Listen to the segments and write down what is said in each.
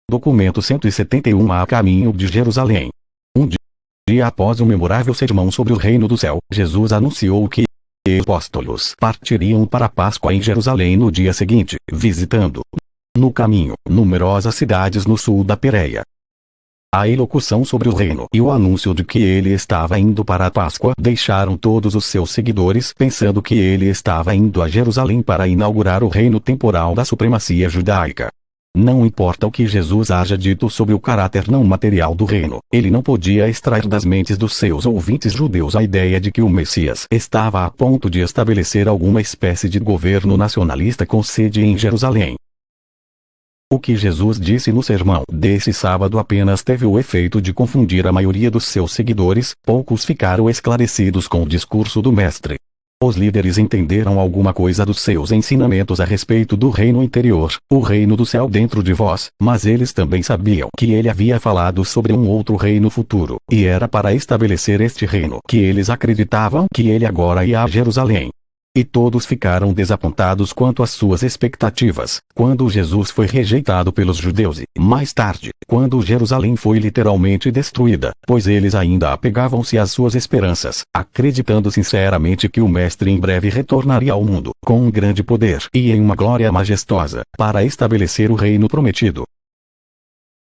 Documento 171 a caminho de Jerusalém. Um dia após o memorável sermão sobre o reino do céu, Jesus anunciou que os apóstolos partiriam para a Páscoa em Jerusalém no dia seguinte, visitando, no caminho, numerosas cidades no sul da Pérea. A elocução sobre o reino e o anúncio de que ele estava indo para a Páscoa deixaram todos os seus seguidores pensando que ele estava indo a Jerusalém para inaugurar o reino temporal da supremacia judaica. Não importa o que Jesus haja dito sobre o caráter não material do reino, ele não podia extrair das mentes dos seus ouvintes judeus a ideia de que o Messias estava a ponto de estabelecer alguma espécie de governo nacionalista com sede em Jerusalém. O que Jesus disse no sermão desse sábado apenas teve o efeito de confundir a maioria dos seus seguidores. Poucos ficaram esclarecidos com o discurso do Mestre. Os líderes entenderam alguma coisa dos seus ensinamentos a respeito do reino interior, o reino do céu dentro de vós, mas eles também sabiam que ele havia falado sobre um outro reino futuro, e era para estabelecer este reino que eles acreditavam que ele agora ia a Jerusalém. E todos ficaram desapontados quanto às suas expectativas, quando Jesus foi rejeitado pelos judeus e, mais tarde, quando Jerusalém foi literalmente destruída, pois eles ainda apegavam-se às suas esperanças, acreditando sinceramente que o Mestre em breve retornaria ao mundo, com um grande poder e em uma glória majestosa, para estabelecer o reino prometido.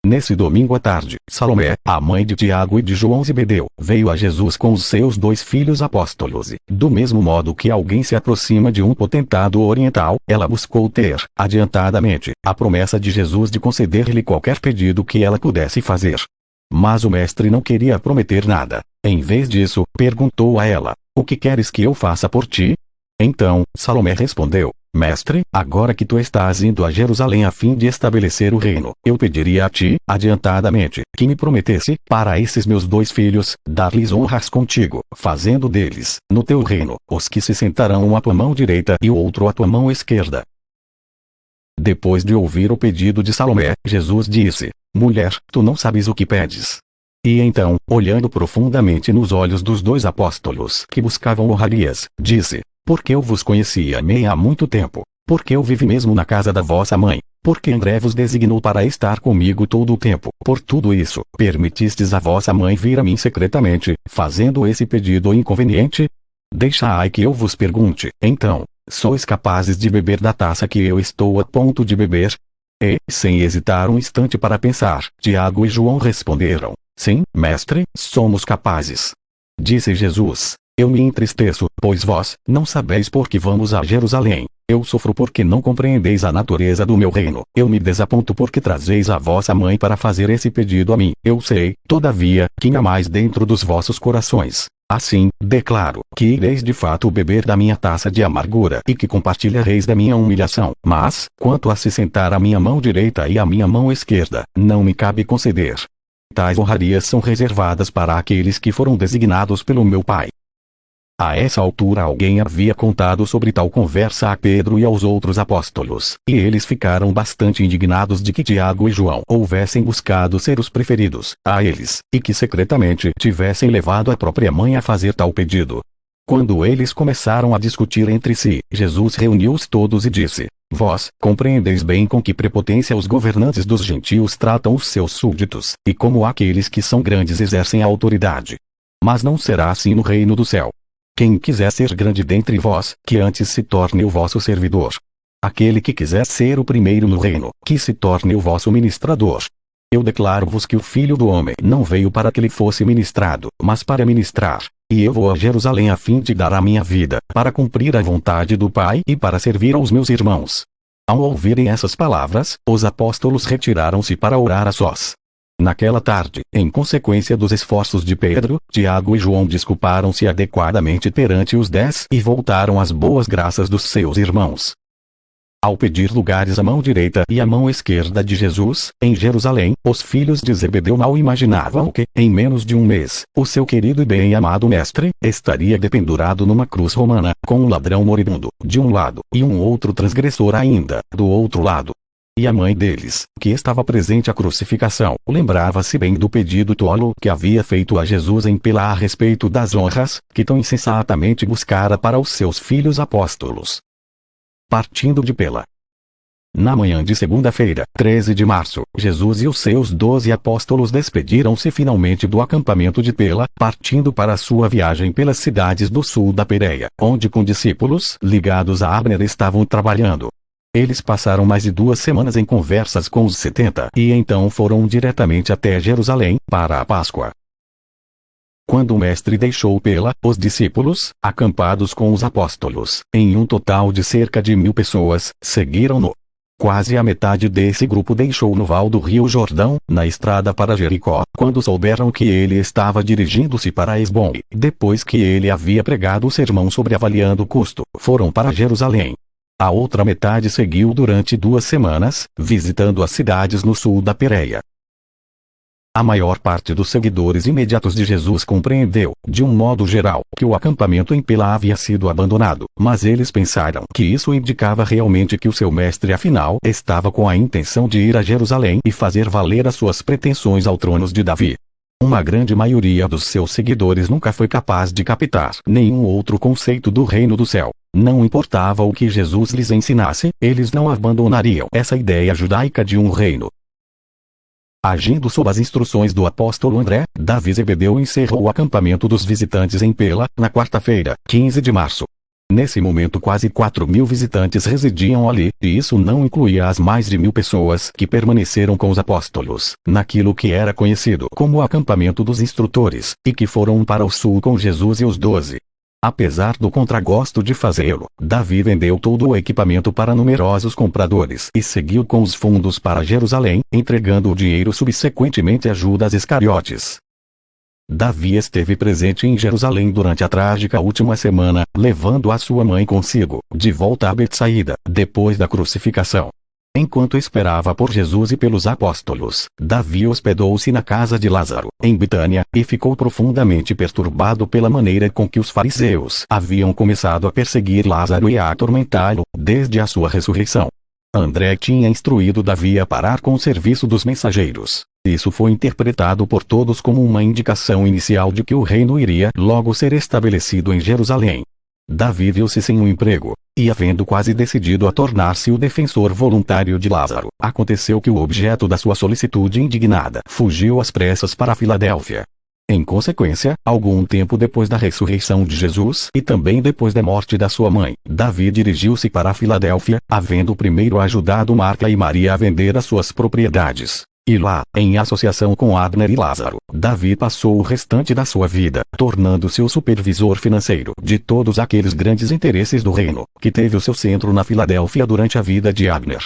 Nesse domingo à tarde, Salomé, a mãe de Tiago e de João Zebedeu, veio a Jesus com os seus 2 filhos apóstolos e, do mesmo modo que alguém se aproxima de um potentado oriental, ela buscou ter, adiantadamente, a promessa de Jesus de conceder-lhe qualquer pedido que ela pudesse fazer. Mas o mestre não queria prometer nada. Em vez disso, perguntou a ela: "O que queres que eu faça por ti?" Então, Salomé respondeu: "Mestre, agora que tu estás indo a Jerusalém a fim de estabelecer o reino, eu pediria a ti, adiantadamente, que me prometesse, para esses meus 2 filhos, dar-lhes honras contigo, fazendo deles, no teu reino, os que se sentarão um à tua mão direita e o outro à tua mão esquerda." Depois de ouvir o pedido de Salomé, Jesus disse: "Mulher, tu não sabes o que pedes." E então, olhando profundamente nos olhos dos 2 apóstolos que buscavam honrarias, disse: "Porque eu vos conhecia há muito tempo, porque eu vivi mesmo na casa da vossa mãe, porque André vos designou para estar comigo todo o tempo, por tudo isso, permitistes a vossa mãe vir a mim secretamente, fazendo esse pedido inconveniente? Deixai que eu vos pergunte, então, sois capazes de beber da taça que eu estou a ponto de beber?" E, sem hesitar um instante para pensar, Tiago e João responderam: "Sim, mestre, somos capazes." Disse Jesus: "Eu me entristeço, pois vós não sabeis por que vamos a Jerusalém. Eu sofro porque não compreendeis a natureza do meu reino. Eu me desaponto porque trazeis a vossa mãe para fazer esse pedido a mim. Eu sei, todavia, que há mais dentro dos vossos corações. Assim, declaro, que ireis de fato beber da minha taça de amargura e que compartilhareis da minha humilhação. Mas, quanto a se sentar à minha mão direita e à minha mão esquerda, não me cabe conceder. Tais honrarias são reservadas para aqueles que foram designados pelo meu Pai." A essa altura alguém havia contado sobre tal conversa a Pedro e aos outros apóstolos, e eles ficaram bastante indignados de que Tiago e João houvessem buscado ser os preferidos a eles, e que secretamente tivessem levado a própria mãe a fazer tal pedido. Quando eles começaram a discutir entre si, Jesus reuniu-os todos e disse: "Vós compreendeis bem com que prepotência os governantes dos gentios tratam os seus súditos, e como aqueles que são grandes exercem a autoridade. Mas não será assim no reino do céu. Quem quiser ser grande dentre vós, que antes se torne o vosso servidor. Aquele que quiser ser o primeiro no reino, que se torne o vosso ministrador. Eu declaro-vos que o Filho do Homem não veio para que lhe fosse ministrado, mas para ministrar. E eu vou a Jerusalém a fim de dar a minha vida, para cumprir a vontade do Pai e para servir aos meus irmãos." Ao ouvirem essas palavras, os apóstolos retiraram-se para orar a sós. Naquela tarde, em consequência dos esforços de Pedro, Tiago e João desculparam-se adequadamente perante os 10 e voltaram às boas graças dos seus irmãos. Ao pedir lugares à mão direita e à mão esquerda de Jesus, em Jerusalém, os filhos de Zebedeu mal imaginavam que, em menos de um mês, o seu querido e bem-amado mestre estaria dependurado numa cruz romana, com um ladrão moribundo, de um lado, e um outro transgressor ainda, do outro lado. E a mãe deles, que estava presente à crucificação, lembrava-se bem do pedido tolo que havia feito a Jesus em Pelá a respeito das honras, que tão insensatamente buscara para os seus filhos apóstolos. Partindo de Pelá, Na manhã de segunda-feira, 13 de março, Jesus e os seus 12 apóstolos despediram-se finalmente do acampamento de Pela, partindo para sua viagem pelas cidades do sul da Pérea, onde com discípulos ligados a Abner estavam trabalhando. Eles passaram mais de 2 semanas em conversas com os 70 e então foram diretamente até Jerusalém, para a Páscoa. Quando o mestre deixou Pela, os discípulos, acampados com os apóstolos, em um total de cerca de 1000 pessoas, seguiram-no. Quase a metade desse grupo deixou no val do rio Jordão, na estrada para Jericó, quando souberam que ele estava dirigindo-se para Esbom. Depois que ele havia pregado o sermão sobre avaliando o custo, foram para Jerusalém. A outra metade seguiu durante 2 semanas, visitando as cidades no sul da Pérea. A maior parte dos seguidores imediatos de Jesus compreendeu, de um modo geral, que o acampamento em Pela havia sido abandonado, mas eles pensaram que isso indicava realmente que o seu mestre afinal estava com a intenção de ir a Jerusalém e fazer valer as suas pretensões ao trono de Davi. Uma grande maioria dos seus seguidores nunca foi capaz de captar nenhum outro conceito do reino do céu. Não importava o que Jesus lhes ensinasse, eles não abandonariam essa ideia judaica de um reino. Agindo sob as instruções do apóstolo André, Davi Zebedeu encerrou o acampamento dos visitantes em Pela, na quarta-feira, 15 de março. Nesse momento quase 4.000 visitantes residiam ali, e isso não incluía as mais de 1000 pessoas que permaneceram com os apóstolos, naquilo que era conhecido como o acampamento dos instrutores, e que foram para o sul com Jesus e os 12. Apesar do contragosto de fazê-lo, Davi vendeu todo o equipamento para numerosos compradores e seguiu com os fundos para Jerusalém, entregando o dinheiro subsequentemente a Judas Iscariotes. Davi esteve presente em Jerusalém durante a trágica última semana, levando a sua mãe consigo, de volta a Betsaída, depois da crucificação. Enquanto esperava por Jesus e pelos apóstolos, Davi hospedou-se na casa de Lázaro, em Betânia, e ficou profundamente perturbado pela maneira com que os fariseus haviam começado a perseguir Lázaro e a atormentá-lo, desde a sua ressurreição. André tinha instruído Davi a parar com o serviço dos mensageiros. Isso foi interpretado por todos como uma indicação inicial de que o reino iria logo ser estabelecido em Jerusalém. Davi viu-se sem um emprego, e havendo quase decidido a tornar-se o defensor voluntário de Lázaro, aconteceu que o objeto da sua solicitude indignada fugiu às pressas para Filadélfia. Em consequência, algum tempo depois da ressurreição de Jesus e também depois da morte da sua mãe, Davi dirigiu-se para Filadélfia, havendo primeiro ajudado Marta e Maria a vender as suas propriedades. E lá, em associação com Abner e Lázaro, Davi passou o restante da sua vida, tornando-se o supervisor financeiro de todos aqueles grandes interesses do reino, que teve o seu centro na Filadélfia durante a vida de Abner.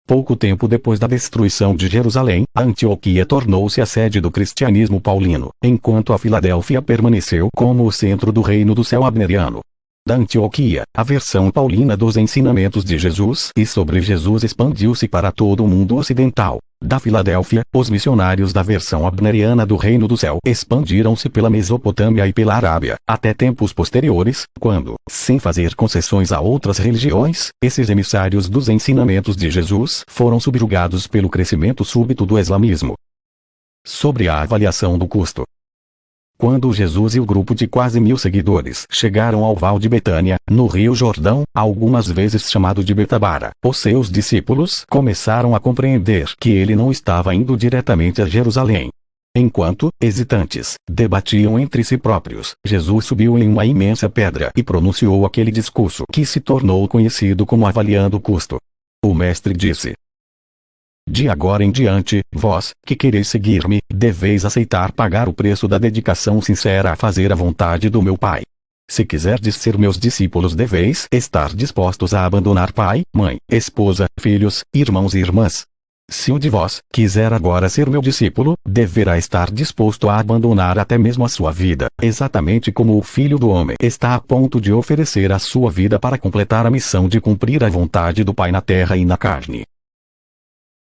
Pouco tempo depois da destruição de Jerusalém, a Antioquia tornou-se a sede do cristianismo paulino, enquanto a Filadélfia permaneceu como o centro do reino do céu abneriano. Da Antioquia, a versão paulina dos ensinamentos de Jesus e sobre Jesus expandiu-se para todo o mundo ocidental. Da Filadélfia, os missionários da versão abneriana do Reino do Céu expandiram-se pela Mesopotâmia e pela Arábia, até tempos posteriores, quando, sem fazer concessões a outras religiões, esses emissários dos ensinamentos de Jesus foram subjugados pelo crescimento súbito do islamismo. Sobre a avaliação do custo. Quando Jesus e o grupo de quase 1000 seguidores chegaram ao val de Betânia, no rio Jordão, algumas vezes chamado de Betabara, os seus discípulos começaram a compreender que ele não estava indo diretamente a Jerusalém. Enquanto, hesitantes, debatiam entre si próprios, Jesus subiu em uma imensa pedra e pronunciou aquele discurso que se tornou conhecido como avaliando o custo. O mestre disse: de agora em diante, vós, que quereis seguir-me, deveis aceitar pagar o preço da dedicação sincera a fazer a vontade do meu Pai. Se quiserdes ser meus discípulos, deveis estar dispostos a abandonar pai, mãe, esposa, filhos, irmãos e irmãs. Se um de vós quiser agora ser meu discípulo, deverá estar disposto a abandonar até mesmo a sua vida, exatamente como o Filho do Homem está a ponto de oferecer a sua vida para completar a missão de cumprir a vontade do Pai na terra e na carne.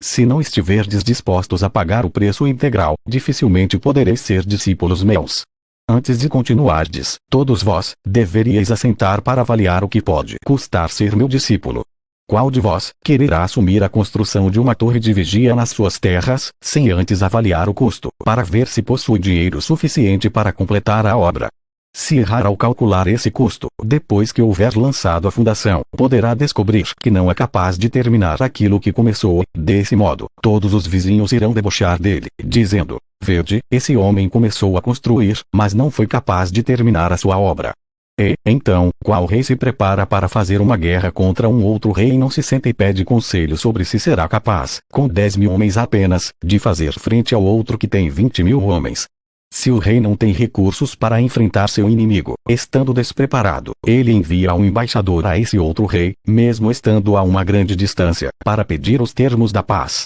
Se não estiverdes dispostos a pagar o preço integral, dificilmente podereis ser discípulos meus. Antes de continuardes, todos vós, deveríeis assentar para avaliar o que pode custar ser meu discípulo. Qual de vós quererá assumir a construção de uma torre de vigia nas suas terras, sem antes avaliar o custo, para ver se possui dinheiro suficiente para completar a obra? Se errar ao calcular esse custo, depois que houver lançado a fundação, poderá descobrir que não é capaz de terminar aquilo que começou. Desse modo, todos os vizinhos irão debochar dele, dizendo: vede, esse homem começou a construir, mas não foi capaz de terminar a sua obra. E, então, qual rei se prepara para fazer uma guerra contra um outro rei e não se senta e pede conselho sobre se será capaz, com 10.000 homens apenas, de fazer frente ao outro que tem 20.000 homens? Se o rei não tem recursos para enfrentar seu inimigo, estando despreparado, ele envia um embaixador a esse outro rei, mesmo estando a uma grande distância, para pedir os termos da paz.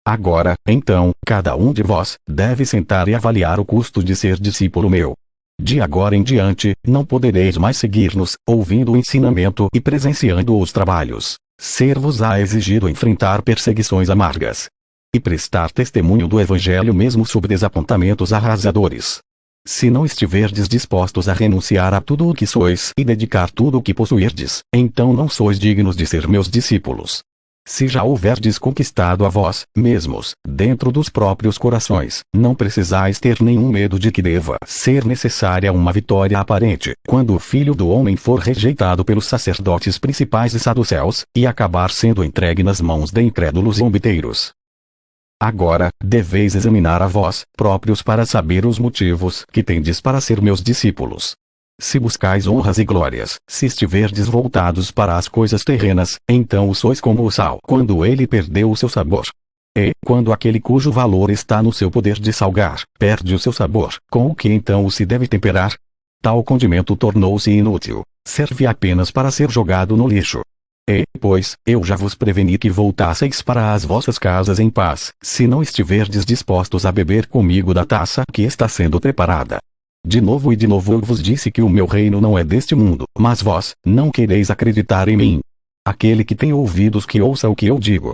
Agora, então, cada um de vós deve sentar e avaliar o custo de ser discípulo meu. De agora em diante, não podereis mais seguir-nos, ouvindo o ensinamento e presenciando os trabalhos. Ser-vos-á exigido enfrentar perseguições amargas e prestar testemunho do Evangelho mesmo sob desapontamentos arrasadores. Se não estiverdes dispostos a renunciar a tudo o que sois e dedicar tudo o que possuirdes, então não sois dignos de ser meus discípulos. Se já houverdes conquistado a vós mesmos, dentro dos próprios corações, não precisais ter nenhum medo de que deva ser necessária uma vitória aparente, quando o Filho do Homem for rejeitado pelos sacerdotes principais e saduceus, e acabar sendo entregue nas mãos de incrédulos e zombeteiros. Agora, deveis examinar a vós próprios para saber os motivos que tendes para ser meus discípulos. Se buscais honras e glórias, se estiverdes voltados para as coisas terrenas, então o sois como o sal quando ele perdeu o seu sabor. E, quando aquele cujo valor está no seu poder de salgar, perde o seu sabor, com o que então o se deve temperar? Tal condimento tornou-se inútil, serve apenas para ser jogado no lixo. E, pois, eu já vos preveni que voltasseis para as vossas casas em paz, se não estiverdes dispostos a beber comigo da taça que está sendo preparada. De novo e de novo eu vos disse que o meu reino não é deste mundo, mas vós não quereis acreditar em mim. Aquele que tem ouvidos que ouça o que eu digo.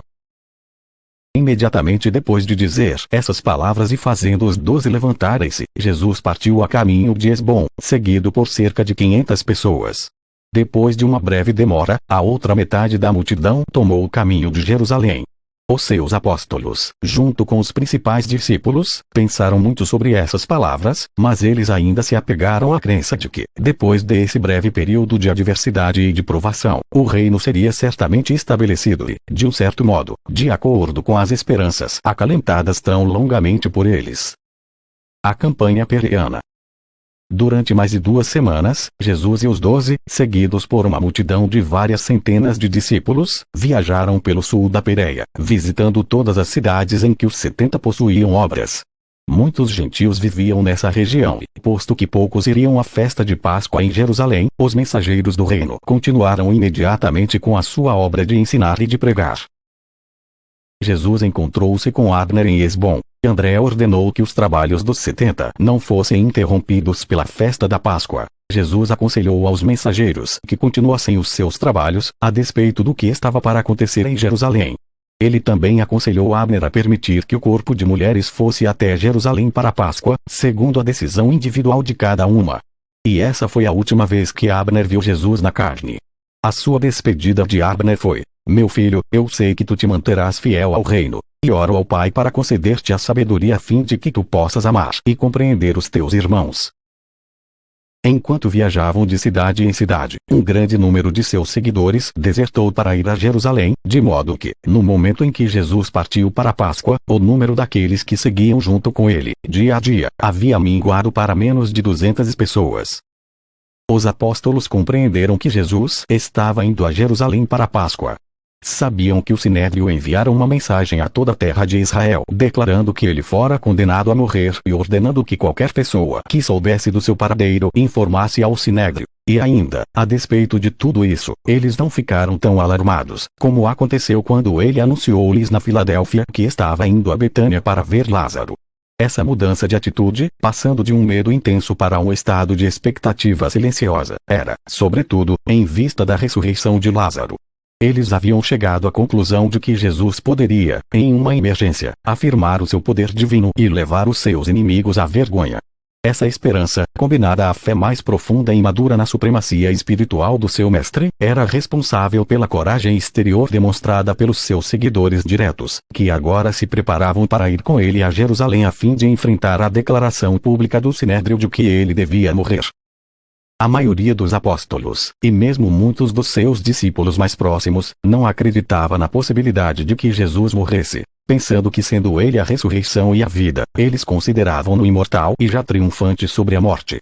Imediatamente depois de dizer essas palavras e fazendo os 12 levantarem-se, Jesus partiu a caminho de Esbom, seguido por cerca de 500 pessoas. Depois de uma breve demora, a outra metade da multidão tomou o caminho de Jerusalém. Os seus apóstolos, junto com os principais discípulos, pensaram muito sobre essas palavras, mas eles ainda se apegaram à crença de que, depois desse breve período de adversidade e de provação, o reino seria certamente estabelecido e, de um certo modo, de acordo com as esperanças acalentadas tão longamente por eles. A campanha pereana. Durante mais de 2 semanas, Jesus e os 12, seguidos por uma multidão de várias centenas de discípulos, viajaram pelo sul da Pérea, visitando todas as cidades em que os 70 possuíam obras. Muitos gentios viviam nessa região e, posto que poucos iriam à festa de Páscoa em Jerusalém, os mensageiros do reino continuaram imediatamente com a sua obra de ensinar e de pregar. Jesus encontrou-se com Abner em Esbom. André ordenou que os trabalhos dos 70 não fossem interrompidos pela festa da Páscoa. Jesus aconselhou aos mensageiros que continuassem os seus trabalhos, a despeito do que estava para acontecer em Jerusalém. Ele também aconselhou Abner a permitir que o corpo de mulheres fosse até Jerusalém para a Páscoa, segundo a decisão individual de cada uma. E essa foi a última vez que Abner viu Jesus na carne. A sua despedida de Abner foi: meu filho, eu sei que tu te manterás fiel ao reino, e oro ao Pai para conceder-te a sabedoria a fim de que tu possas amar e compreender os teus irmãos. Enquanto viajavam de cidade em cidade, um grande número de seus seguidores desertou para ir a Jerusalém, de modo que, no momento em que Jesus partiu para a Páscoa, o número daqueles que seguiam junto com ele, dia a dia, havia minguado para menos de 200 pessoas. Os apóstolos compreenderam que Jesus estava indo a Jerusalém para a Páscoa. Sabiam que o Sinédrio enviara uma mensagem a toda a terra de Israel, declarando que ele fora condenado a morrer e ordenando que qualquer pessoa que soubesse do seu paradeiro informasse ao Sinédrio. E ainda, a despeito de tudo isso, eles não ficaram tão alarmados, como aconteceu quando ele anunciou-lhes na Filadélfia que estava indo a Betânia para ver Lázaro. Essa mudança de atitude, passando de um medo intenso para um estado de expectativa silenciosa, era, sobretudo, em vista da ressurreição de Lázaro. Eles haviam chegado à conclusão de que Jesus poderia, em uma emergência, afirmar o seu poder divino e levar os seus inimigos à vergonha. Essa esperança, combinada à fé mais profunda e madura na supremacia espiritual do seu mestre, era responsável pela coragem exterior demonstrada pelos seus seguidores diretos, que agora se preparavam para ir com ele a Jerusalém a fim de enfrentar a declaração pública do Sinédrio de que ele devia morrer. A maioria dos apóstolos, e mesmo muitos dos seus discípulos mais próximos, não acreditava na possibilidade de que Jesus morresse, pensando que sendo ele a ressurreição e a vida, eles consideravam-no imortal e já triunfante sobre a morte.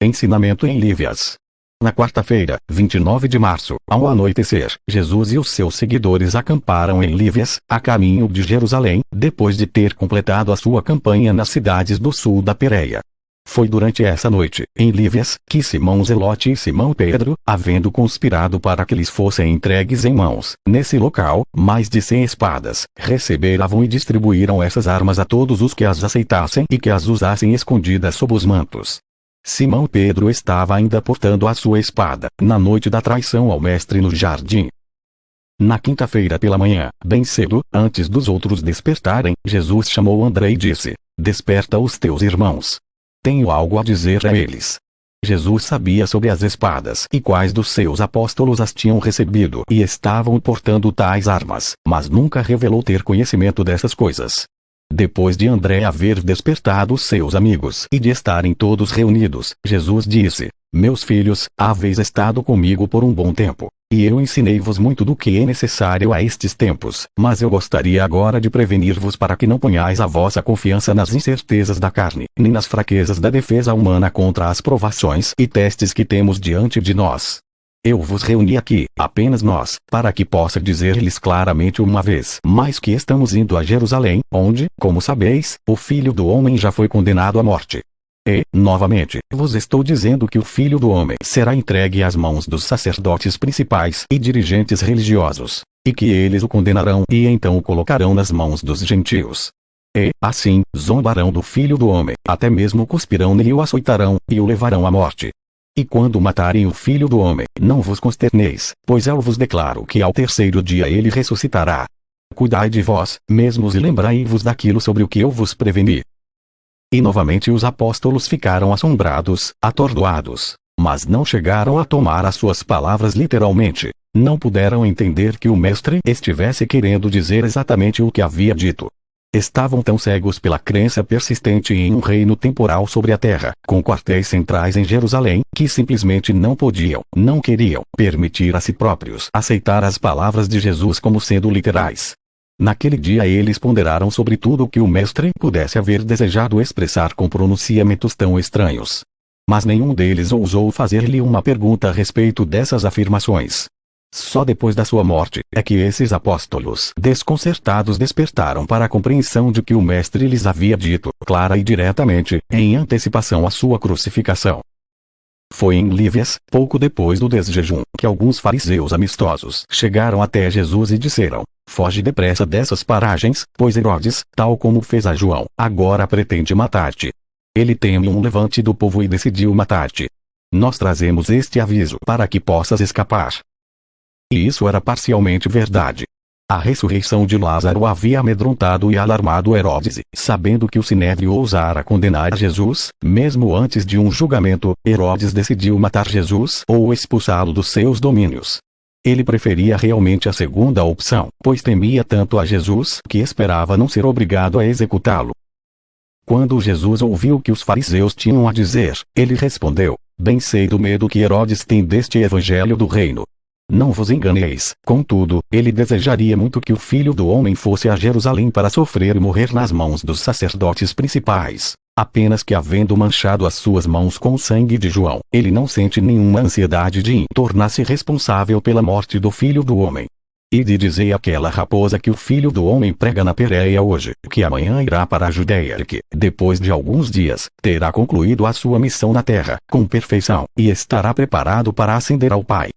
Ensinamento em Lívias. Na quarta-feira, 29 de março, ao anoitecer, Jesus e os seus seguidores acamparam em Lívias, a caminho de Jerusalém, depois de ter completado a sua campanha nas cidades do sul da Pérea. Foi durante essa noite, em Lívias, que Simão Zelote e Simão Pedro, havendo conspirado para que lhes fossem entregues em mãos, nesse local, mais de 100 espadas, receberam e distribuíram essas armas a todos os que as aceitassem e que as usassem escondidas sob os mantos. Simão Pedro estava ainda portando a sua espada, na noite da traição ao mestre no jardim. Na quinta-feira pela manhã, bem cedo, antes dos outros despertarem, Jesus chamou André e disse: "Desperta os teus irmãos. Tenho algo a dizer a eles." Jesus sabia sobre as espadas e quais dos seus apóstolos as tinham recebido e estavam portando tais armas, mas nunca revelou ter conhecimento dessas coisas. Depois de André haver despertado os seus amigos e de estarem todos reunidos, Jesus disse: "Meus filhos, haveis estado comigo por um bom tempo, e eu ensinei-vos muito do que é necessário a estes tempos, mas eu gostaria agora de prevenir-vos para que não ponhais a vossa confiança nas incertezas da carne, nem nas fraquezas da defesa humana contra as provações e testes que temos diante de nós. Eu vos reuni aqui, apenas nós, para que possa dizer-lhes claramente uma vez mais que estamos indo a Jerusalém, onde, como sabeis, o Filho do Homem já foi condenado à morte. E, novamente, vos estou dizendo que o Filho do Homem será entregue às mãos dos sacerdotes principais e dirigentes religiosos, e que eles o condenarão e então o colocarão nas mãos dos gentios. E, assim, zombarão do Filho do Homem, até mesmo cuspirão nele e o açoitarão, e o levarão à morte. E quando matarem o Filho do Homem, não vos consterneis, pois eu vos declaro que ao terceiro dia ele ressuscitará. Cuidai de vós mesmos e lembrai-vos daquilo sobre o que eu vos preveni." E novamente os apóstolos ficaram assombrados, atordoados, mas não chegaram a tomar as suas palavras literalmente. Não puderam entender que o mestre estivesse querendo dizer exatamente o que havia dito. Estavam tão cegos pela crença persistente em um reino temporal sobre a terra, com quartéis centrais em Jerusalém, que simplesmente não podiam, não queriam, permitir a si próprios aceitar as palavras de Jesus como sendo literais. Naquele dia eles ponderaram sobre tudo o que o mestre pudesse haver desejado expressar com pronunciamentos tão estranhos. Mas nenhum deles ousou fazer-lhe uma pergunta a respeito dessas afirmações. Só depois da sua morte é que esses apóstolos desconcertados despertaram para a compreensão de que o mestre lhes havia dito, clara e diretamente, em antecipação à sua crucificação. Foi em Lívias, pouco depois do desjejum, que alguns fariseus amistosos chegaram até Jesus e disseram: "Foge depressa dessas paragens, pois Herodes, tal como fez a João, agora pretende matar-te. Ele teme um levante do povo e decidiu matar-te. Nós trazemos este aviso para que possas escapar." E isso era parcialmente verdade. A ressurreição de Lázaro havia amedrontado e alarmado Herodes, e, sabendo que o sinédrio ousara condenar Jesus, mesmo antes de um julgamento, Herodes decidiu matar Jesus ou expulsá-lo dos seus domínios. Ele preferia realmente a segunda opção, pois temia tanto a Jesus que esperava não ser obrigado a executá-lo. Quando Jesus ouviu o que os fariseus tinham a dizer, ele respondeu: "Bem sei do medo que Herodes tem deste evangelho do reino. Não vos enganeis, contudo, ele desejaria muito que o Filho do Homem fosse a Jerusalém para sofrer e morrer nas mãos dos sacerdotes principais, apenas que havendo manchado as suas mãos com o sangue de João, ele não sente nenhuma ansiedade de tornar-se responsável pela morte do Filho do Homem. E de dizer àquela raposa que o Filho do Homem prega na Pérea hoje, que amanhã irá para a Judéia e que, depois de alguns dias, terá concluído a sua missão na terra, com perfeição, e estará preparado para ascender ao Pai."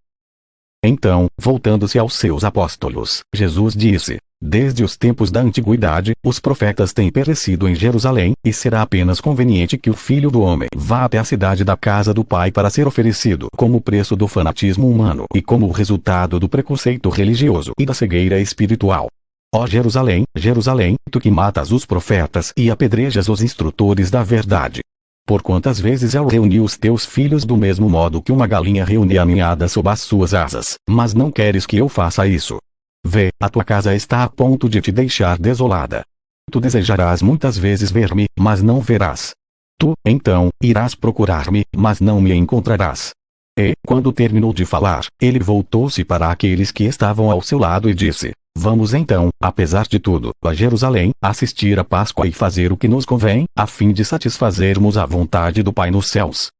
Então, voltando-se aos seus apóstolos, Jesus disse: "Desde os tempos da antiguidade, os profetas têm perecido em Jerusalém, e será apenas conveniente que o Filho do Homem vá até a cidade da casa do Pai para ser oferecido como preço do fanatismo humano e como resultado do preconceito religioso e da cegueira espiritual. Ó Jerusalém, Jerusalém, tu que matas os profetas e apedrejas os instrutores da verdade. Por quantas vezes eu reuni os teus filhos do mesmo modo que uma galinha reúne a ninhada sob as suas asas, mas não queres que eu faça isso. Vê, a tua casa está a ponto de te deixar desolada. Tu desejarás muitas vezes ver-me, mas não verás. Tu, então, irás procurar-me, mas não me encontrarás. E, quando terminou de falar, ele voltou-se para aqueles que estavam ao seu lado e disse: Vamos então, apesar de tudo, a Jerusalém, assistir à Páscoa e fazer o que nos convém, a fim de satisfazermos a vontade do Pai nos céus.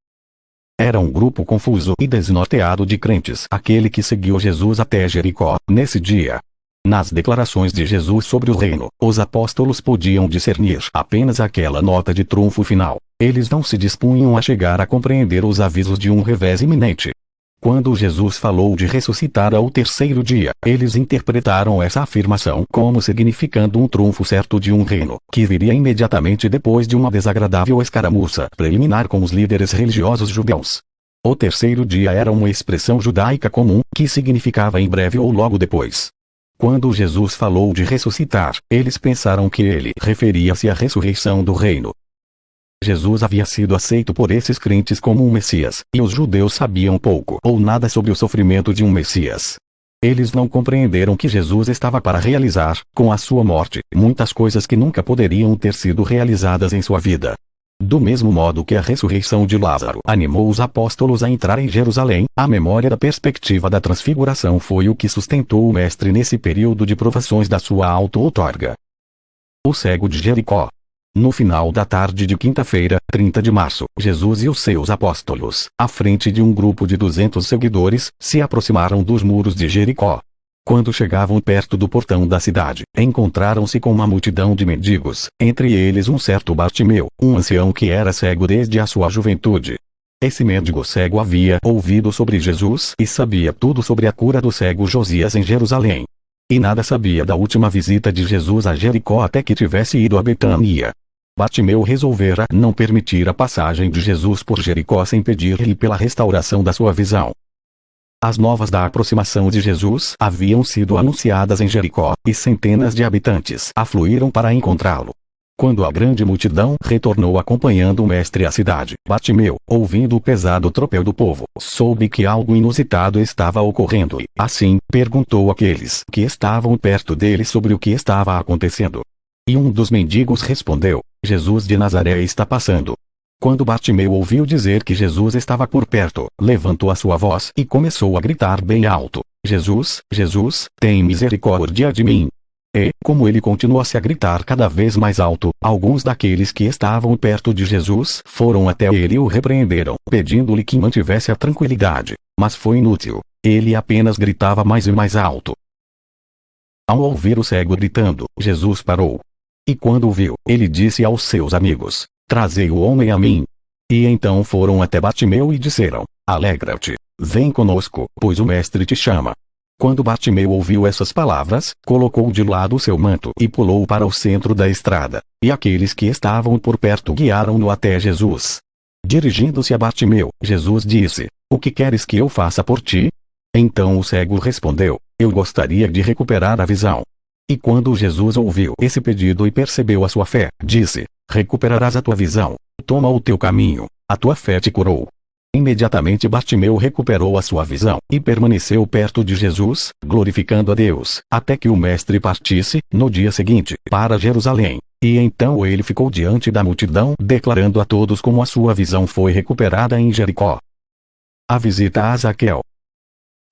Era um grupo confuso e desnorteado de crentes aquele que seguiu Jesus até Jericó, nesse dia. Nas declarações de Jesus sobre o reino, os apóstolos podiam discernir apenas aquela nota de trunfo final. Eles não se dispunham a chegar a compreender os avisos de um revés iminente. Quando Jesus falou de ressuscitar ao terceiro dia, eles interpretaram essa afirmação como significando um trunfo certo de um reino, que viria imediatamente depois de uma desagradável escaramuça preliminar com os líderes religiosos judeus. O terceiro dia era uma expressão judaica comum, que significava em breve ou logo depois. Quando Jesus falou de ressuscitar, eles pensaram que ele referia-se à ressurreição do reino. Jesus havia sido aceito por esses crentes como um Messias, e os judeus sabiam pouco ou nada sobre o sofrimento de um Messias. Eles não compreenderam que Jesus estava para realizar, com a sua morte, muitas coisas que nunca poderiam ter sido realizadas em sua vida. Do mesmo modo que a ressurreição de Lázaro animou os apóstolos a entrar em Jerusalém, a memória da perspectiva da transfiguração foi o que sustentou o Mestre nesse período de provações da sua auto-outorga. O cego de Jericó. No final da tarde de quinta-feira, 30 de março, Jesus e os seus apóstolos, à frente de um grupo de 200 seguidores, se aproximaram dos muros de Jericó. Quando chegavam perto do portão da cidade, encontraram-se com uma multidão de mendigos, entre eles um certo Bartimeu, um ancião que era cego desde a sua juventude. Esse mendigo cego havia ouvido sobre Jesus e sabia tudo sobre a cura do cego Josias em Jerusalém. E nada sabia da última visita de Jesus a Jericó até que tivesse ido a Betânia. Bartimeu resolvera não permitir a passagem de Jesus por Jericó sem pedir-lhe pela restauração da sua visão. As novas da aproximação de Jesus haviam sido anunciadas em Jericó, e centenas de habitantes afluíram para encontrá-lo. Quando a grande multidão retornou acompanhando o mestre à cidade, Bartimeu, ouvindo o pesado tropel do povo, soube que algo inusitado estava ocorrendo e, assim, perguntou àqueles que estavam perto dele sobre o que estava acontecendo. E um dos mendigos respondeu: Jesus de Nazaré está passando. Quando Bartimeu ouviu dizer que Jesus estava por perto, levantou a sua voz e começou a gritar bem alto: Jesus, Jesus, tem misericórdia de mim. E, como ele continuasse a gritar cada vez mais alto, alguns daqueles que estavam perto de Jesus foram até ele e o repreenderam, pedindo-lhe que mantivesse a tranquilidade. Mas foi inútil. Ele apenas gritava mais e mais alto. Ao ouvir o cego gritando, Jesus parou. E quando o viu, ele disse aos seus amigos: Trazei o homem a mim. E então foram até Bartimeu e disseram: Alegra-te, vem conosco, pois o mestre te chama. Quando Bartimeu ouviu essas palavras, colocou de lado seu manto e pulou para o centro da estrada, e aqueles que estavam por perto guiaram-no até Jesus. Dirigindo-se a Bartimeu, Jesus disse: O que queres que eu faça por ti? Então o cego respondeu: Eu gostaria de recuperar a visão. E quando Jesus ouviu esse pedido e percebeu a sua fé, disse: Recuperarás a tua visão. Toma o teu caminho. A tua fé te curou. Imediatamente Bartimeu recuperou a sua visão, e permaneceu perto de Jesus, glorificando a Deus, até que o mestre partisse, no dia seguinte, para Jerusalém. E então ele ficou diante da multidão, declarando a todos como a sua visão foi recuperada em Jericó. A visita a Zaqueu.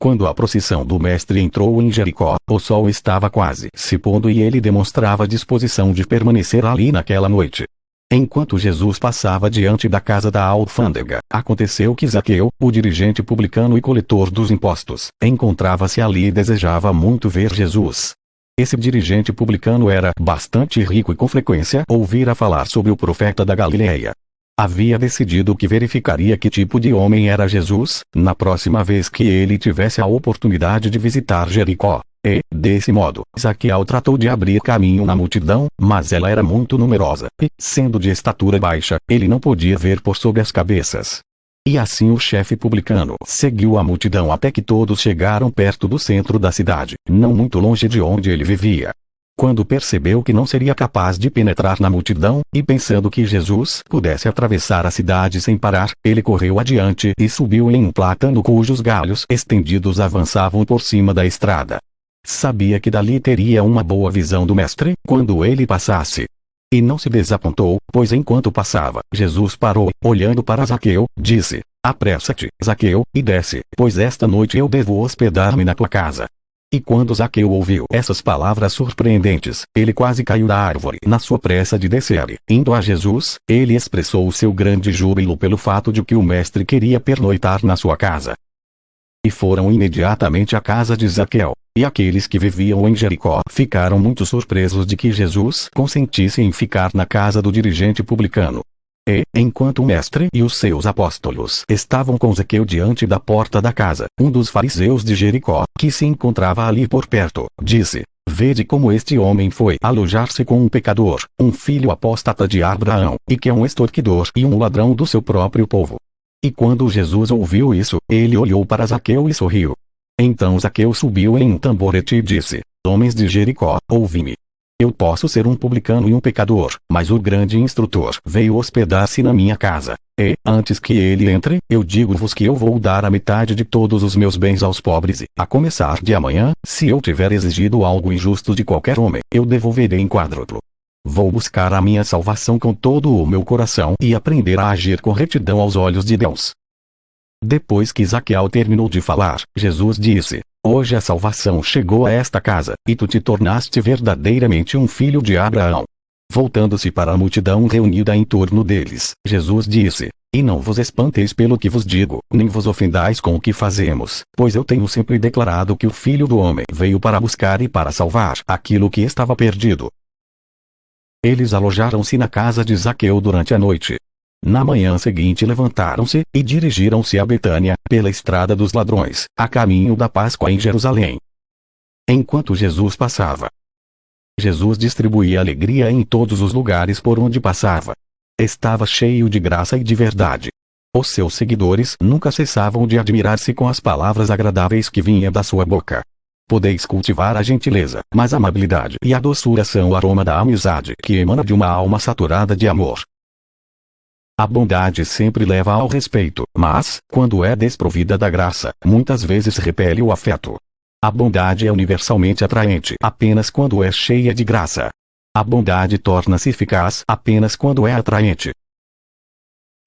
Quando a procissão do mestre entrou em Jericó, o sol estava quase se pondo e ele demonstrava disposição de permanecer ali naquela noite. Enquanto Jesus passava diante da casa da alfândega, aconteceu que Zaqueu, o dirigente publicano e coletor dos impostos, encontrava-se ali e desejava muito ver Jesus. Esse dirigente publicano era bastante rico e com frequência ouvira falar sobre o profeta da Galileia. Havia decidido que verificaria que tipo de homem era Jesus, na próxima vez que ele tivesse a oportunidade de visitar Jericó. E, desse modo, Zaqueu tratou de abrir caminho na multidão, mas ela era muito numerosa, e, sendo de estatura baixa, ele não podia ver por sobre as cabeças. E assim o chefe publicano seguiu a multidão até que todos chegaram perto do centro da cidade, não muito longe de onde ele vivia. Quando percebeu que não seria capaz de penetrar na multidão, e pensando que Jesus pudesse atravessar a cidade sem parar, ele correu adiante e subiu em um plátano cujos galhos estendidos avançavam por cima da estrada. Sabia que dali teria uma boa visão do mestre, quando ele passasse. E não se desapontou, pois enquanto passava, Jesus parou, olhando para Zaqueu, disse: apressa-te, Zaqueu, e desce, pois esta noite eu devo hospedar-me na tua casa. E quando Zaqueu ouviu essas palavras surpreendentes, ele quase caiu da árvore na sua pressa de descer. Indo a Jesus, ele expressou o seu grande júbilo pelo fato de que o mestre queria pernoitar na sua casa. E foram imediatamente à casa de Zaqueu. E aqueles que viviam em Jericó ficaram muito surpresos de que Jesus consentisse em ficar na casa do dirigente publicano. E, enquanto o mestre e os seus apóstolos estavam com Zaqueu diante da porta da casa, um dos fariseus de Jericó, que se encontrava ali por perto, disse: vede como este homem foi alojar-se com um pecador, um filho apóstata de Abraão, e que é um extorquidor e um ladrão do seu próprio povo. E quando Jesus ouviu isso, ele olhou para Zaqueu e sorriu. Então Zaqueu subiu em um tamborete e disse: homens de Jericó, ouvi-me. Eu posso ser um publicano e um pecador, mas o grande instrutor veio hospedar-se na minha casa. E, antes que ele entre, eu digo-vos que eu vou dar a metade de todos os meus bens aos pobres e, a começar de amanhã, se eu tiver exigido algo injusto de qualquer homem, eu devolverei em quádruplo. Vou buscar a minha salvação com todo o meu coração e aprender a agir com retidão aos olhos de Deus. Depois que Zaqueu terminou de falar, Jesus disse: hoje a salvação chegou a esta casa, e tu te tornaste verdadeiramente um filho de Abraão. Voltando-se para a multidão reunida em torno deles, Jesus disse: e não vos espanteis pelo que vos digo, nem vos ofendais com o que fazemos, pois eu tenho sempre declarado que o Filho do Homem veio para buscar e para salvar aquilo que estava perdido. Eles alojaram-se na casa de Zaqueu durante a noite. Na manhã seguinte levantaram-se, e dirigiram-se a Betânia, pela estrada dos ladrões, a caminho da Páscoa em Jerusalém. Enquanto Jesus passava, Jesus distribuía alegria em todos os lugares por onde passava. Estava cheio de graça e de verdade. Os seus seguidores nunca cessavam de admirar-se com as palavras agradáveis que vinham da sua boca. Podeis cultivar a gentileza, mas a amabilidade e a doçura são o aroma da amizade que emana de uma alma saturada de amor. A bondade sempre leva ao respeito, mas, quando é desprovida da graça, muitas vezes repele o afeto. A bondade é universalmente atraente apenas quando é cheia de graça. A bondade torna-se eficaz apenas quando é atraente.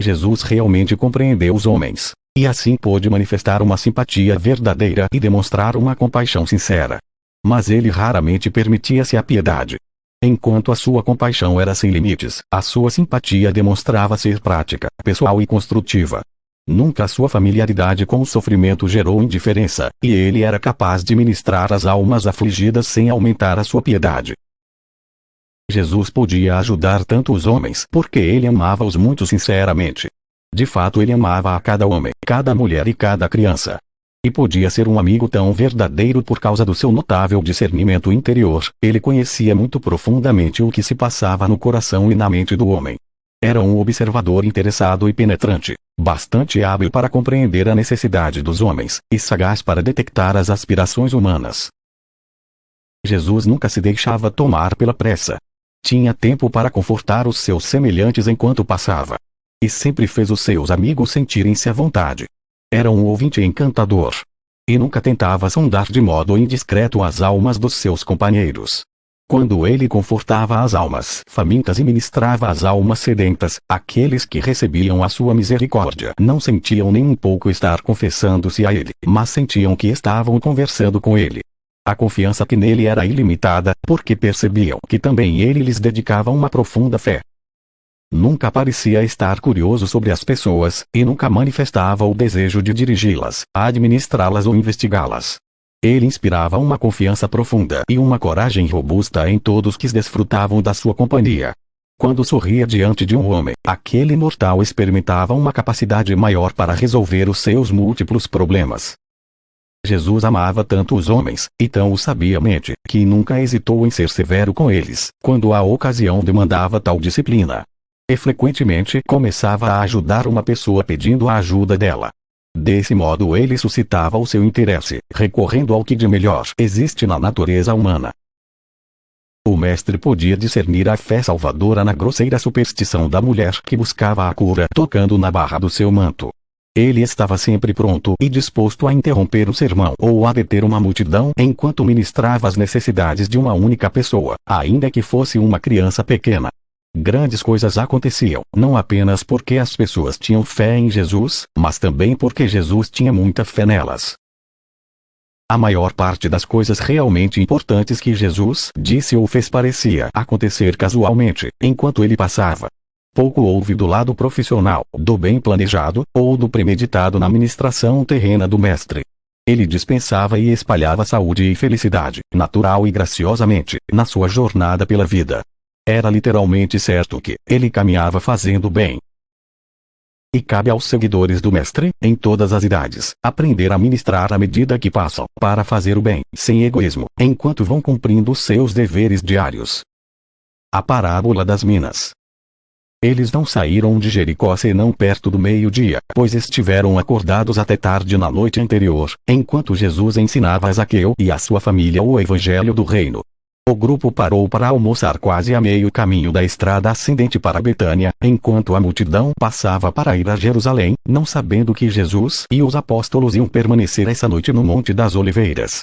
Jesus realmente compreendeu os homens, e assim pôde manifestar uma simpatia verdadeira e demonstrar uma compaixão sincera. Mas ele raramente permitia-se a piedade. Enquanto a sua compaixão era sem limites, a sua simpatia demonstrava ser prática, pessoal e construtiva. Nunca a sua familiaridade com o sofrimento gerou indiferença, e ele era capaz de ministrar às almas afligidas sem aumentar a sua piedade. Jesus podia ajudar tanto os homens porque ele amava-os muito sinceramente. De fato ele amava a cada homem, cada mulher e cada criança. E podia ser um amigo tão verdadeiro por causa do seu notável discernimento interior. Ele conhecia muito profundamente o que se passava no coração e na mente do homem. Era um observador interessado e penetrante, bastante hábil para compreender a necessidade dos homens, e sagaz para detectar as aspirações humanas. Jesus nunca se deixava tomar pela pressa. Tinha tempo para confortar os seus semelhantes enquanto passava. E sempre fez os seus amigos sentirem-se à vontade. Era um ouvinte encantador. E nunca tentava sondar de modo indiscreto as almas dos seus companheiros. Quando ele confortava as almas famintas e ministrava às almas sedentas, aqueles que recebiam a sua misericórdia não sentiam nem um pouco estar confessando-se a ele, mas sentiam que estavam conversando com ele. A confiança que nele era ilimitada, porque percebiam que também ele lhes dedicava uma profunda fé. Nunca parecia estar curioso sobre as pessoas, e nunca manifestava o desejo de dirigi-las, administrá-las ou investigá-las. Ele inspirava uma confiança profunda e uma coragem robusta em todos que desfrutavam da sua companhia. Quando sorria diante de um homem, aquele mortal experimentava uma capacidade maior para resolver os seus múltiplos problemas. Jesus amava tanto os homens, e tão o sabiamente, que nunca hesitou em ser severo com eles, quando a ocasião demandava tal disciplina. E frequentemente começava a ajudar uma pessoa pedindo a ajuda dela. Desse modo ele suscitava o seu interesse, recorrendo ao que de melhor existe na natureza humana. O mestre podia discernir a fé salvadora na grosseira superstição da mulher que buscava a cura tocando na barra do seu manto. Ele estava sempre pronto e disposto a interromper o sermão ou a deter uma multidão enquanto ministrava as necessidades de uma única pessoa, ainda que fosse uma criança pequena. Grandes coisas aconteciam, não apenas porque as pessoas tinham fé em Jesus, mas também porque Jesus tinha muita fé nelas. A maior parte das coisas realmente importantes que Jesus disse ou fez parecia acontecer casualmente, enquanto ele passava. Pouco houve do lado profissional, do bem planejado, ou do premeditado na ministração terrena do Mestre. Ele dispensava e espalhava saúde e felicidade, natural e graciosamente, na sua jornada pela vida. Era literalmente certo que ele caminhava fazendo bem. E cabe aos seguidores do Mestre, em todas as idades, aprender a ministrar à medida que passam, para fazer o bem, sem egoísmo, enquanto vão cumprindo seus deveres diários. A parábola das minas. Eles não saíram de Jericó senão perto do meio-dia, pois estiveram acordados até tarde na noite anterior, enquanto Jesus ensinava a Zaqueu e a sua família o evangelho do reino. O grupo parou para almoçar quase a meio caminho da estrada ascendente para Betânia, enquanto a multidão passava para ir a Jerusalém, não sabendo que Jesus e os apóstolos iam permanecer essa noite no Monte das Oliveiras.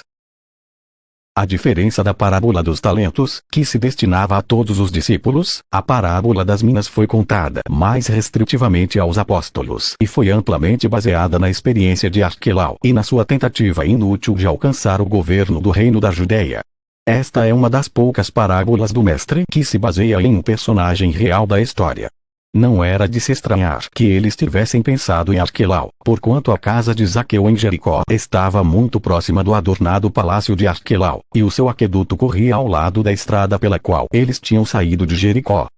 A diferença da parábola dos talentos, que se destinava a todos os discípulos, a parábola das minas foi contada mais restritivamente aos apóstolos e foi amplamente baseada na experiência de Arquelau e na sua tentativa inútil de alcançar o governo do reino da Judéia. Esta é uma das poucas parábolas do Mestre que se baseia em um personagem real da história. Não era de se estranhar que eles tivessem pensado em Arquelau, porquanto a casa de Zaqueu em Jericó estava muito próxima do adornado palácio de Arquelau, e o seu aqueduto corria ao lado da estrada pela qual eles tinham saído de Jericó.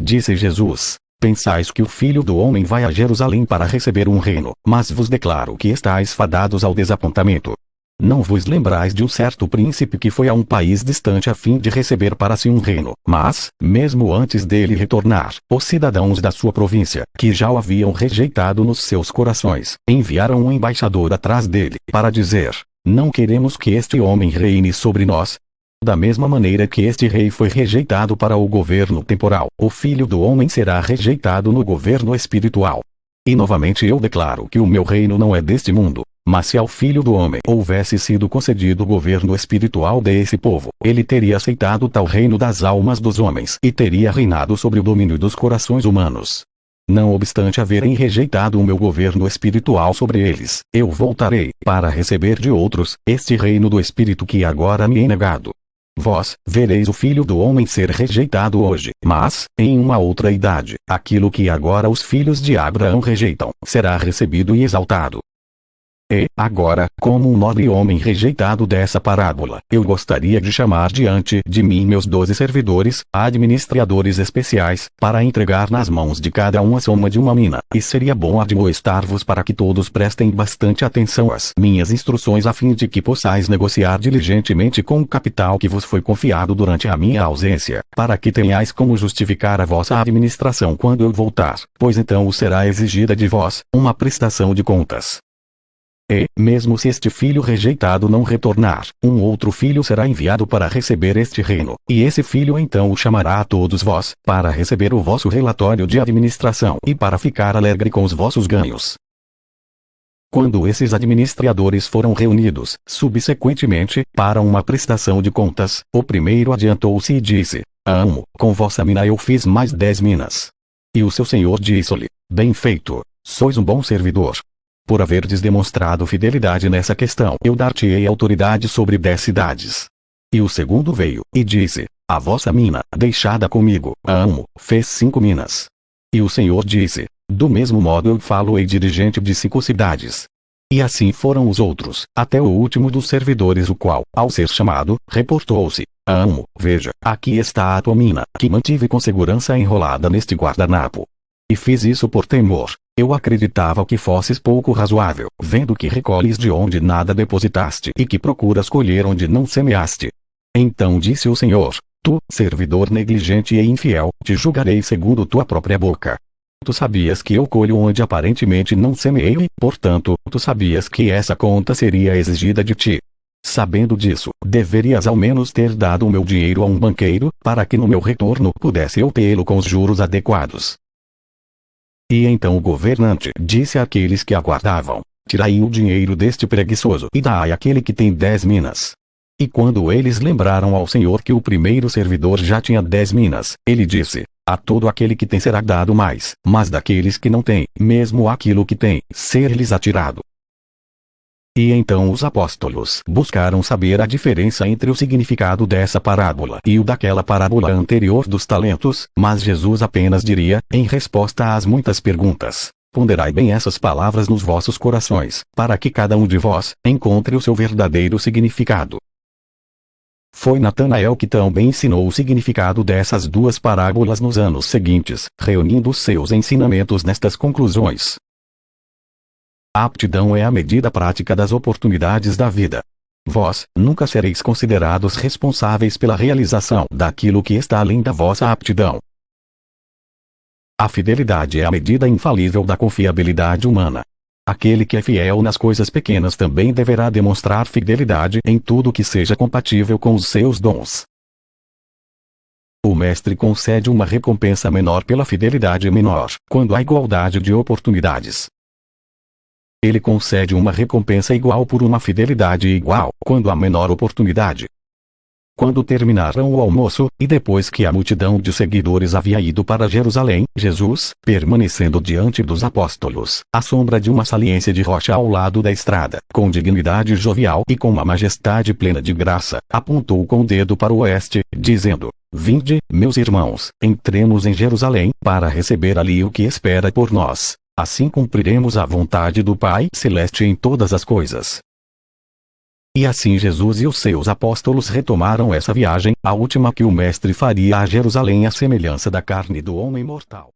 Disse Jesus: Pensais que o Filho do Homem vai a Jerusalém para receber um reino, mas vos declaro que estáis fadados ao desapontamento. Não vos lembrais de um certo príncipe que foi a um país distante a fim de receber para si um reino, mas, mesmo antes dele retornar, os cidadãos da sua província, que já o haviam rejeitado nos seus corações, enviaram um embaixador atrás dele, para dizer: Não queremos que este homem reine sobre nós. Da mesma maneira que este rei foi rejeitado para o governo temporal, o Filho do Homem será rejeitado no governo espiritual. E novamente eu declaro que o meu reino não é deste mundo. Mas se ao Filho do Homem houvesse sido concedido o governo espiritual desse povo, ele teria aceitado tal reino das almas dos homens e teria reinado sobre o domínio dos corações humanos. Não obstante haverem rejeitado o meu governo espiritual sobre eles, eu voltarei, para receber de outros, este reino do Espírito que agora me é negado. Vós vereis o Filho do Homem ser rejeitado hoje, mas, em uma outra idade, aquilo que agora os filhos de Abraão rejeitam, será recebido e exaltado. E, agora, como um nobre homem rejeitado dessa parábola, eu gostaria de chamar diante de mim meus 12 servidores, administradores especiais, para entregar nas mãos de cada um a soma de uma mina, e seria bom admoestar-vos para que todos prestem bastante atenção às minhas instruções a fim de que possais negociar diligentemente com o capital que vos foi confiado durante a minha ausência, para que tenhais como justificar a vossa administração quando eu voltar, pois então o será exigida de vós, uma prestação de contas. E, mesmo se este filho rejeitado não retornar, um outro filho será enviado para receber este reino, e esse filho então o chamará a todos vós, para receber o vosso relatório de administração e para ficar alegre com os vossos ganhos. Quando esses administradores foram reunidos, subsequentemente, para uma prestação de contas, o primeiro adiantou-se e disse: Amo, com vossa mina eu fiz mais 10 minas. E o seu senhor disse-lhe: Bem feito, sois um bom servidor. Por haverdes demonstrado fidelidade nessa questão, eu dar-te-ei autoridade sobre 10 cidades. E o segundo veio, e disse: A vossa mina, deixada comigo, amo, fez 5 minas. E o Senhor disse: Do mesmo modo eu falo-ei dirigente de 5 cidades. E assim foram os outros, até o último dos servidores, o qual, ao ser chamado, reportou-se: Amo, veja, aqui está a tua mina, que mantive com segurança enrolada neste guardanapo. E fiz isso por temor. Eu acreditava que fosses pouco razoável, vendo que recolhes de onde nada depositaste e que procuras colher onde não semeaste. Então disse o Senhor: Tu, servidor negligente e infiel, te julgarei segundo tua própria boca. Tu sabias que eu colho onde aparentemente não semeei e, portanto, tu sabias que essa conta seria exigida de ti. Sabendo disso, deverias ao menos ter dado o meu dinheiro a um banqueiro, para que no meu retorno pudesse eu tê-lo com os juros adequados. E então o governante disse àqueles que aguardavam: Tirai o dinheiro deste preguiçoso e dai àquele que tem 10 minas. E quando eles lembraram ao Senhor que o primeiro servidor já tinha 10 minas, ele disse: a todo aquele que tem será dado mais, mas daqueles que não têm, mesmo aquilo que tem, ser-lhes atirado. E então os apóstolos buscaram saber a diferença entre o significado dessa parábola e o daquela parábola anterior dos talentos, mas Jesus apenas diria, em resposta às muitas perguntas: ponderai bem essas palavras nos vossos corações, para que cada um de vós encontre o seu verdadeiro significado. Foi Natanael que também ensinou o significado dessas duas parábolas nos anos seguintes, reunindo seus ensinamentos nestas conclusões. A aptidão é a medida prática das oportunidades da vida. Vós nunca sereis considerados responsáveis pela realização daquilo que está além da vossa aptidão. A fidelidade é a medida infalível da confiabilidade humana. Aquele que é fiel nas coisas pequenas também deverá demonstrar fidelidade em tudo que seja compatível com os seus dons. O mestre concede uma recompensa menor pela fidelidade menor, quando há igualdade de oportunidades. Ele concede uma recompensa igual por uma fidelidade igual, quando há menor oportunidade. Quando terminaram o almoço, e depois que a multidão de seguidores havia ido para Jerusalém, Jesus, permanecendo diante dos apóstolos, à sombra de uma saliência de rocha ao lado da estrada, com dignidade jovial e com uma majestade plena de graça, apontou com o dedo para o oeste, dizendo: vinde, meus irmãos, entremos em Jerusalém, para receber ali o que espera por nós. Assim cumpriremos a vontade do Pai Celeste em todas as coisas. E assim Jesus e os seus apóstolos retomaram essa viagem, a última que o Mestre faria a Jerusalém à semelhança da carne do homem mortal.